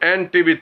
NTV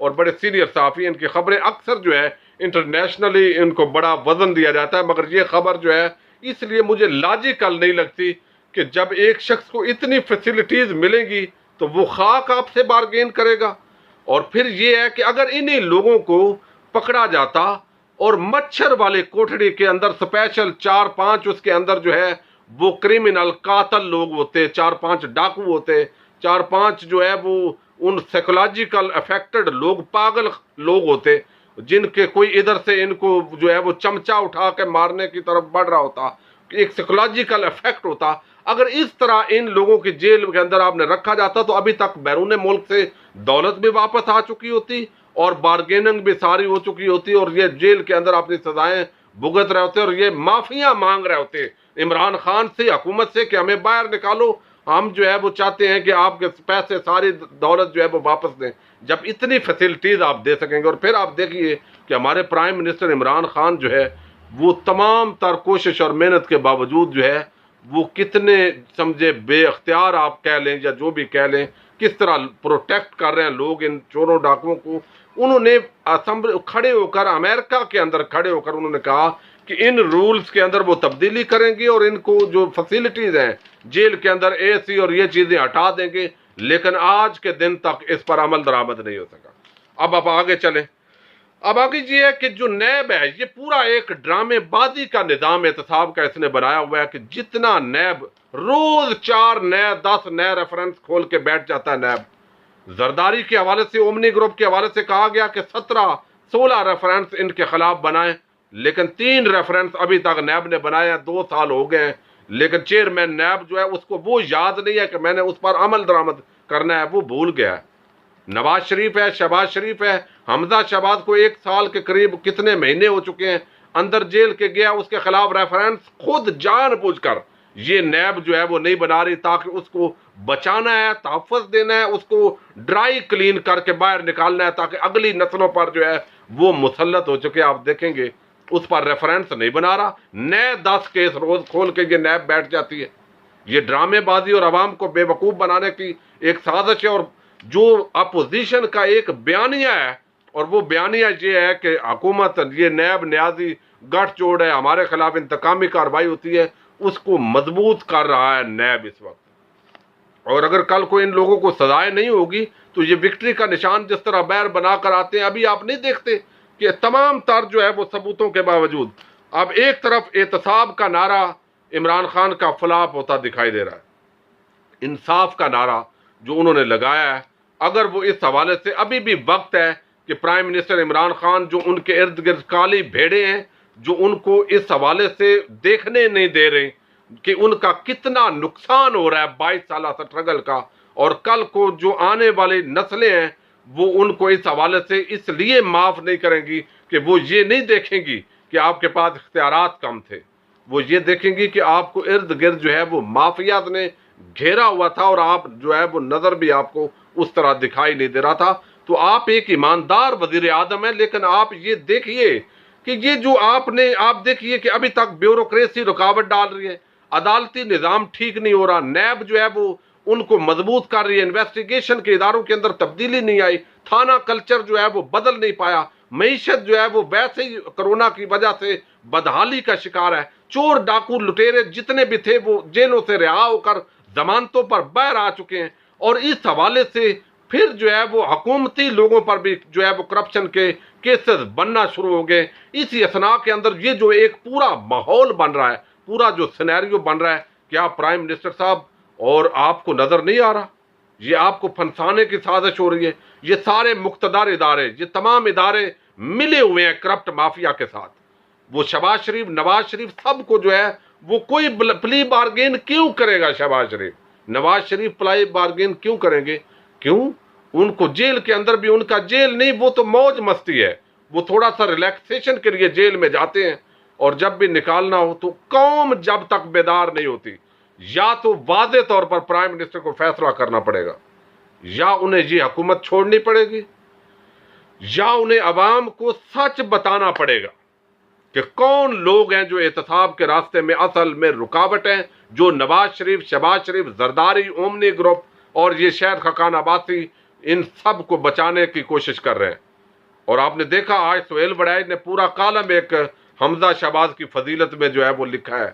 اور بڑے senior صحافی ہیں، ان کی خبریں اکثر جو ہے انٹرنیشنلی ان کو بڑا وزن دیا جاتا ہے، مگر یہ خبر جو ہے اس لیے مجھے لاجیکل نہیں لگتی کہ جب ایک شخص کو اتنی فیسلٹیز ملیں گی تو وہ خاک آپ سے بارگین کرے گا۔ اور پھر یہ ہے کہ اگر انہی لوگوں کو پکڑا جاتا اور مچھر والے کوٹھڑی کے اندر اسپیشل 4-5 اس کے اندر جو ہے وہ کرمنل قاتل لوگ ہوتے، 4-5 ڈاکو ہوتے، 4-5 جو ہے وہ ان سائیکولوجیکل افیکٹڈ لوگ، پاگل لوگ ہوتے، جن کے کوئی ادھر سے ان کو جو ہے وہ چمچہ اٹھا کے مارنے کی طرف بڑھ رہا ہوتا، ایک سائیکولوجیکل افیکٹ ہوتا۔ اگر اس طرح ان لوگوں کی جیل کے اندر آپ نے رکھا جاتا تو ابھی تک بیرون ملک سے دولت بھی واپس آ چکی ہوتی اور بارگیننگ بھی ساری ہو چکی ہوتی، اور یہ جیل کے اندر اپنی سزائیں بھگت رہے ہوتے، اور یہ معافیاں مانگ رہے ہوتے عمران خان سے، حکومت سے، کہ ہمیں باہر نکالو، ہم جو ہے وہ چاہتے ہیں کہ آپ کے پیسے ساری دولت جو ہے وہ واپس دیں۔ جب اتنی فیسلٹیز آپ دے سکیں گے، اور پھر آپ دیکھیے کہ ہمارے پرائم منسٹر عمران خان جو ہے وہ تمام تر کوشش اور محنت کے باوجود جو ہے وہ کتنے سمجھے بے اختیار آپ کہہ لیں یا جو بھی کہہ لیں، کس طرح پروٹیکٹ کر رہے ہیں لوگ ان چوروں ڈاکوؤں کو۔ انہوں نے کھڑے ہو کر، امریکہ کے اندر کھڑے ہو کر انہوں نے کہا کہ ان رولز کے اندر وہ تبدیلی کریں گے اور ان کو جو فیسلٹیز ہیں جیل کے اندر اے سی اور یہ چیزیں ہٹا دیں گے، لیکن آج کے دن تک اس پر عمل درآمد نہیں ہو سکا۔ اب آپ آگے چلیں، اب آگے یہ ہے کہ جو نیب ہے یہ پورا ایک ڈرامے بازی کا نظام احتساب کا اس نے بنایا ہوا ہے کہ جتنا نیب روز 4 نئے 10 نئے ریفرنس کھول کے بیٹھ جاتا ہے نیب۔ زرداری کے حوالے سے، اومنی گروپ کے حوالے سے کہا گیا کہ 17-16 ریفرنس ان کے خلاف بنائیں، لیکن 3 ریفرنس ابھی تک نیب نے بنائے ہیں، 2 سال ہو گئے ہیں، لیکن چیئرمین نیب جو ہے اس کو وہ یاد نہیں ہے کہ میں نے اس پر عمل درآمد کرنا ہے، وہ بھول گیا ہے۔ نواز شریف ہے، شہباز شریف ہے، حمزہ شہباز کو 1 سال کے قریب کتنے مہینے ہو چکے ہیں اندر جیل کے گیا، اس کے خلاف ریفرنس خود جان بوجھ کر یہ نیب جو ہے وہ نہیں بنا رہی تاکہ اس کو بچانا ہے، تحفظ دینا ہے، اس کو ڈرائی کلین کر کے باہر نکالنا ہے تاکہ اگلی نسلوں پر جو ہے وہ مسلط ہو چکے۔ آپ دیکھیں گے اس پر ریفرنس نہیں بنا رہا، نئے 10 کیس روز کھول کے یہ نیب بیٹھ جاتی ہے۔ یہ ڈرامے بازی اور عوام کو بے وقوف بنانے کی ایک سازش ہے، اور جو اپوزیشن کا ایک بیانیہ ہے، اور وہ بیانیہ یہ ہے کہ حکومت یہ نیب نیازی گٹھ جوڑ ہے، ہمارے خلاف انتقامی کارروائی ہوتی ہے، اس کو مضبوط کر رہا ہے نیب اس وقت۔ اور اگر کل کو ان لوگوں کو سزائیں نہیں ہوگی تو یہ وکٹری کا نشان جس طرح بیر بنا کر آتے ہیں، ابھی آپ نہیں دیکھتے کہ تمام تر جو ہے وہ ثبوتوں کے باوجود اب ایک طرف احتساب کا نعرہ عمران خان کا فلاپ ہوتا دکھائی دے رہا ہے، انصاف کا نعرہ جو انہوں نے لگایا ہے، اگر وہ اس حوالے سے ابھی بھی وقت ہے کہ پرائم منسٹر عمران خان جو ان کے ارد گرد کالی بھیڑیں ہیں جو ان کو اس حوالے سے دیکھنے نہیں دے رہے کہ ان کا کتنا نقصان ہو رہا ہے 22 سالہ سٹرگل کا، اور کل کو جو آنے والی نسلیں ہیں وہ ان کو اس حوالے سے اس لیے معاف نہیں کریں گی کہ وہ یہ نہیں دیکھیں گی کہ آپ کے پاس اختیارات کم تھے، وہ یہ دیکھیں گی کہ آپ کو ارد گرد جو ہے وہ مافیات نے گھیرا ہوا تھا اور آپ جو ہے وہ نظر بھی آپ کو اس طرح دکھائی نہیں دے رہا تھا۔ تو آپ ایک ایماندار وزیر اعظم ہیں، لیکن آپ یہ دیکھیے کہ یہ جو آپ دیکھیے کہ ابھی تک بیوروکریسی رکاوٹ ڈال رہی ہے، عدالتی نظام ٹھیک نہیں ہو رہا، نیب جو ہے وہ ان کو مضبوط کر رہی ہے، انویسٹیگیشن کے اداروں کے اندر تبدیلی نہیں آئی، تھانہ کلچر جو ہے وہ بدل نہیں پایا، معیشت جو ہے وہ ویسے ہی کرونا کی وجہ سے بدحالی کا شکار ہے، چور ڈاکو لٹیرے جتنے بھی تھے وہ جیلوں سے رہا ہو کر ضمانتوں پر باہر آ چکے ہیں، اور اس حوالے سے پھر جو ہے وہ حکومتی لوگوں پر بھی جو ہے وہ کرپشن کے کیسز بننا شروع ہو گئے۔ اسی اثناء کے اندر یہ جو ایک پورا ماحول بن رہا ہے، پورا جو سینیریو بن رہا ہے، کیا پرائم منسٹر صاحب اور آپ کو نظر نہیں آ رہا؟ یہ آپ کو پھنسانے کی سازش ہو رہی ہے۔ یہ سارے مقتدر ادارے، یہ تمام ادارے ملے ہوئے ہیں کرپٹ مافیا کے ساتھ۔ وہ شہباز شریف، نواز شریف، سب کو جو ہے وہ کوئی پلی بارگین کیوں کرے گا؟ شہباز شریف، نواز شریف پلی بارگین کیوں کریں گے؟ کیوں؟ ان کو جیل کے اندر بھی ان کا جیل نہیں، وہ تو موج مستی ہے، وہ تھوڑا سا ریلیکسیشن کے لیے جیل میں جاتے ہیں، اور جب بھی نکالنا ہو تو قوم جب تک بیدار نہیں ہوتی، یا تو واضح طور پر پرائم منسٹر کو فیصلہ کرنا پڑے گا، یا انہیں یہ حکومت چھوڑنی پڑے گی، یا انہیں عوام کو سچ بتانا پڑے گا کہ کون لوگ ہیں جو احتساب کے راستے میں اصل میں رکاوٹ ہیں، جو نواز شریف، شہباز شریف، زرداری، اومنی گروپ اور یہ شہد خاقان عباسی ان سب کو بچانے کی کوشش کر رہے ہیں. اور آپ نے دیکھا آج سہیل وڑائی نے پورا کالم ایک حمزہ شہباز کی فضیلت میں جو ہے وہ لکھا ہے.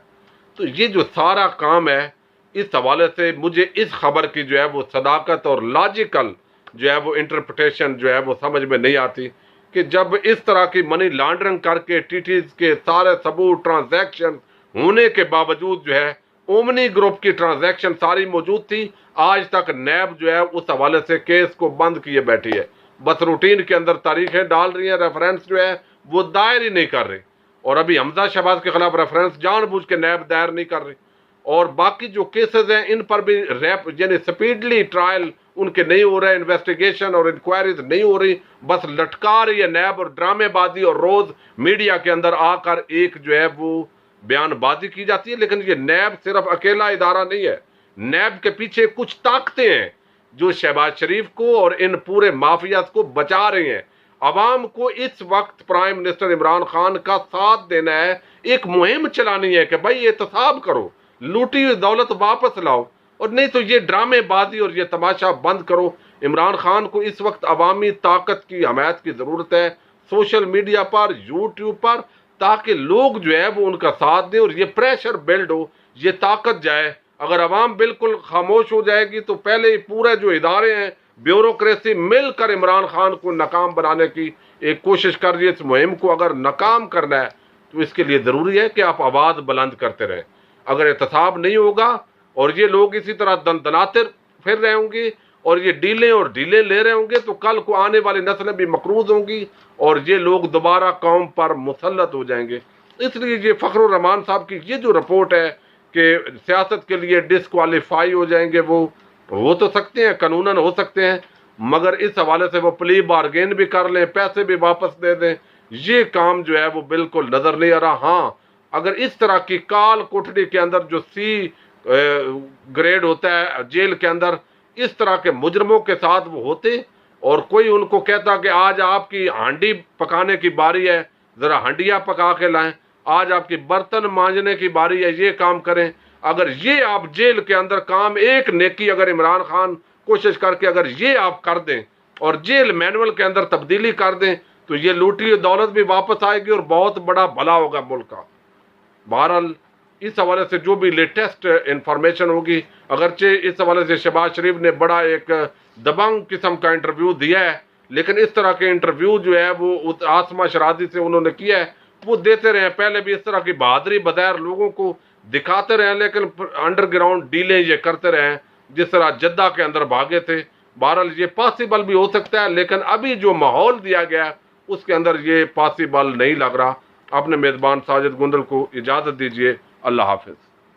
تو یہ جو سارا کام ہے، اس حوالے سے مجھے اس خبر کی جو ہے وہ صداقت اور لاجیکل جو ہے وہ انٹرپریٹیشن جو ہے وہ سمجھ میں نہیں آتی کہ جب اس طرح کی منی لانڈرنگ کر کے ٹیٹیز کے سارے ثبوت ٹرانزیکشن ہونے کے باوجود جو ہے اومنی گروپ کی ٹرانزیکشن ساری موجود تھی، آج تک نیب جو ہے اس حوالے سے کیس کو بند کیے بیٹھی ہے. بس روٹین کے اندر تاریخیں ڈال رہی ہیں، ریفرنس جو ہے وہ دائر ہی نہیں کر رہی. اور ابھی حمزہ شہباز کے خلاف ریفرنس جان بوجھ کے نیب دائر نہیں کر رہی. اور باقی جو کیسز ہیں ان پر بھی یعنی سپیڈلی ٹرائل ان کے نہیں ہو رہے، انویسٹیگیشن اور انکوائریز نہیں ہو رہی، بس لٹکا رہی ہے نیب اور ڈرامے بازی، اور روز میڈیا کے اندر آ کر ایک جو ہے وہ بیان بازی کی جاتی ہے. لیکن یہ نیب صرف اکیلا ادارہ نہیں ہے، نیب کے پیچھے کچھ طاقتیں ہیں جو شہباز شریف کو اور ان پورے مافیاز کو بچا رہی ہیں. عوام کو اس وقت پرائم منسٹر عمران خان کا ساتھ دینا ہے، ایک مہم چلانی ہے کہ بھائی احتساب کرو، لوٹی ہوئی دولت واپس لاؤ، اور نہیں تو یہ ڈرامے بازی اور یہ تماشا بند کرو. عمران خان کو اس وقت عوامی طاقت کی حمایت کی ضرورت ہے، سوشل میڈیا پر، یوٹیوب پر، تاکہ لوگ جو ہے وہ ان کا ساتھ دیں اور یہ پریشر بلڈ ہو، یہ طاقت جائے. اگر عوام بالکل خاموش ہو جائے گی تو پہلے ہی پورے جو ادارے ہیں، بیوروکریسی مل کر عمران خان کو ناکام بنانے کی ایک کوشش کر رہی ہے. اس مہم کو اگر ناکام کرنا ہے تو اس کے لیے ضروری ہے کہ آپ آواز بلند کرتے رہیں. اگر احتساب نہیں ہوگا اور یہ لوگ اسی طرح دندناتے پھر رہے ہوں گے اور یہ ڈیلیں لے رہے ہوں گے تو کل کو آنے والی نسلیں بھی مقروض ہوں گی اور یہ لوگ دوبارہ قوم پر مسلط ہو جائیں گے. اس لیے یہ فخر الرحمان صاحب کی یہ جو رپورٹ ہے کہ سیاست کے لیے ڈسکوالیفائی ہو جائیں گے، وہ ہو تو سکتے ہیں، قانوناً ہو سکتے ہیں، مگر اس حوالے سے وہ پلی بارگین بھی کر لیں، پیسے بھی واپس دے دیں، یہ کام جو ہے وہ بالکل نظر نہیں آ رہا. ہاں، اگر اس طرح کی کال کوٹڑی کے اندر جو سی گریڈ ہوتا ہے جیل کے اندر، اس طرح کے مجرموں کے ساتھ وہ ہوتے اور کوئی ان کو کہتا کہ آج آپ کی ہانڈی پکانے کی باری ہے، ذرا ہانڈیاں پکا کے لائیں، آج آپ کی برتن مانجنے کی باری ہے، یہ کام کریں. اگر یہ آپ جیل کے اندر کام، ایک نیکی اگر عمران خان کوشش کر کے اگر یہ آپ کر دیں اور جیل مینول کے اندر تبدیلی کر دیں تو یہ لوٹی ہوئی دولت بھی واپس آئے گی اور بہت بڑا بھلا ہوگا ملک کا. بہرحال اس حوالے سے جو بھی لیٹسٹ انفارمیشن ہوگی، اگرچہ اس حوالے سے شہباز شریف نے بڑا ایک دبنگ قسم کا انٹرویو دیا ہے، لیکن اس طرح کے انٹرویو جو ہے وہ عاصمہ شرازی سے انہوں نے کیا ہے، وہ دیتے رہے. پہلے بھی اس طرح کی بہادری بظاہر لوگوں کو دکھاتے رہے، لیکن انڈر گراؤنڈ ڈیلیں یہ کرتے رہے جس طرح جدہ کے اندر بھاگے تھے. بہرحال یہ پاسبل بھی ہو سکتا ہے، لیکن ابھی جو ماحول دیا گیا ہے اس کے اندر یہ پاسبل نہیں لگ رہا. اپنے میزبان ساجد گندل کو اجازت دیجیے. اللہ حافظ.